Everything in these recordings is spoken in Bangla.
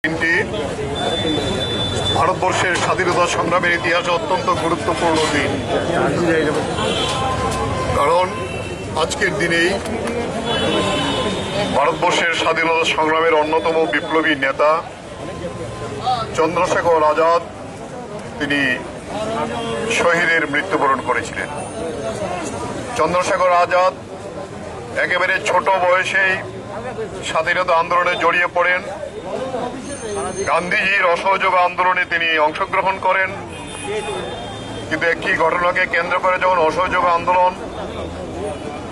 দিনটি ভারতবর্ষের স্বাধীনতা সংগ্রামের ইতিহাসে অত্যন্ত গুরুত্বপূর্ণ দিন। কারণ আজকের দিনেই ভারতবর্ষের স্বাধীনতা সংগ্রামের অন্যতম বিপ্লবী নেতা চন্দ্রশেখর আজাদ তিনি শহীদের মৃত্যুবরণ করেছিলেন। চন্দ্রশেখর আজাদ একেবারে ছোট বয়সেই স্বাধীনতা আন্দোলনে জড়িয়ে পড়েন। গান্ধীজির অসহযোগ আন্দোলনে তিনি অংশগ্রহণ করেন, কিন্তু একটি ঘটনাকে কেন্দ্র করে যখন অসহযোগ আন্দোলন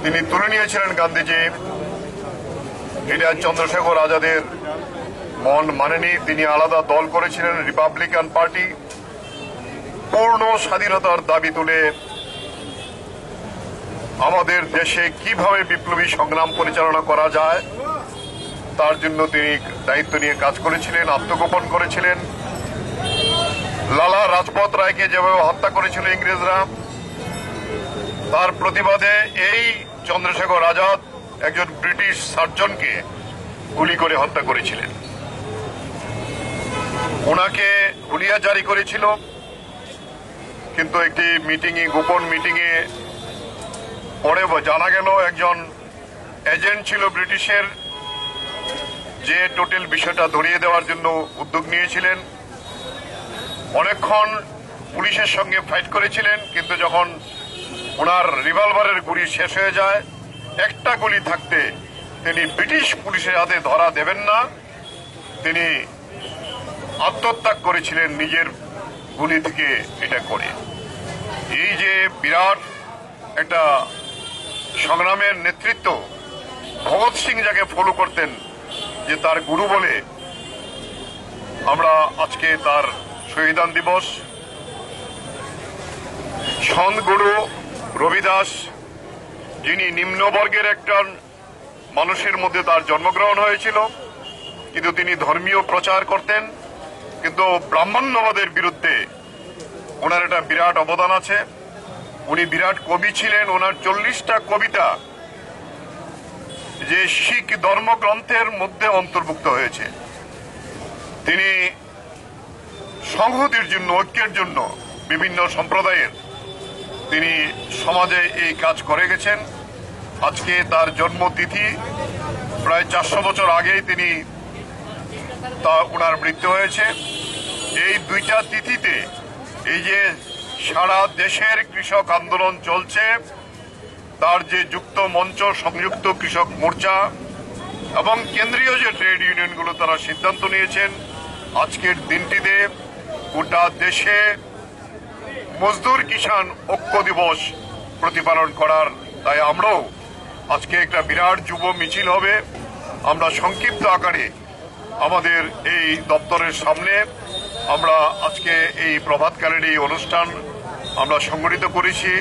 তিনি তুলে নিয়েছিলেন গান্ধীজি, এটা চন্দ্রশেখর আজাদের মন মানেনি। তিনি আলাদা দল করেছিলেন, রিপাবলিকান পার্টি। পূর্ণ স্বাধীনতার দাবি তুলে আমাদের দেশে কিভাবে বিপ্লবী সংগ্রাম পরিচালনা করা যায় তার জন্য তিনি দায়িত্ব নিয়ে কাজ করেছিলেন, আত্মগোপন করেছিলেন। লালা রাজপথ রায়কে যেভাবে হত্যা করেছিল ইংরেজরা, তার প্রতিবাদে এই চন্দ্রশেখর আজাদ একজন ব্রিটিশ সার্জনকে গুলি করে হত্যা করেছিলেন। ওনাকে হুলিয়া জারি করেছিল, কিন্তু একটি গোপন মিটিংয়ে পরে জানা গেল একজন এজেন্ট ছিল ব্রিটিশের, যে টোটাল বিষয়টা ধরিয়ে দেওয়ার জন্য উদ্যোগ নিয়েছিলেন। অনেকক্ষণ পুলিশের সঙ্গে ফাইট করেছিলেন, কিন্তু যখন ওনার রিভলভারের গুলি শেষ হয়ে যায়, একটা গুলি থাকতে তিনি ব্রিটিশ পুলিশের হাতে ধরা দেবেন না, তিনি আত্মত্যাগ করেছিলেন নিজের গুলি থেকে এটা করে। এই যে বিরাট একটা সংগ্রামের নেতৃত্ব, ভগৎ সিং যাকে ফলো করতেন, যে তার গুরু বলে আমরা আজকে তার শহীদান দিবস। সন্ত গুরু রবিদাস, যিনি নিম্নবর্গের একজন মানুষের মধ্যে তার জন্মগ্রহণ হয়েছিল, কিন্তু তিনি ধর্মীয় প্রচার করতেন, কিন্তু ব্রাহ্মণ্যবাদের বিরুদ্ধে ওনার একটা বিরাট অবদান আছে। উনি বিরাট কবি ছিলেন। ওনার 40টা কবিতা যে শিখ ধর্মগ্রন্থের মধ্যে অন্তর্ভুক্ত হয়েছে। তিনি সংহতির জন্য, ঐক্যের জন্য বিভিন্ন সম্প্রদায়ের তিনি সমাজে এই কাজ করে গেছেন। আজকে তার জন্মতিথি, প্রায় 400 বছর আগেই ওনার মৃত্যু হয়েছে। এই দুইটা তিথিতে এই যে সারা দেশের কৃষক আন্দোলন চলছে, তার যে যুক্ত মঞ্চ, সংযুক্ত কৃষক মোর্চা এবং কেন্দ্রীয় যে ট্রেড ইউনিয়নগুলো তারা সিদ্ধান্ত নিয়েছেন আজকের দিনটিতে গোটা দেশে মজদুর কিষাণ ঐক্য দিবস প্রতিপালন করার। তাই আমরাও আজকে একটা বিরাট যুব মিছিল হবে। আমরা সংক্ষিপ্ত আকারে আমাদের এই দপ্তরের সামনে আমরা আজকে এই প্রভাতকালের এই অনুষ্ঠান আমরা সংগঠিত করেছি।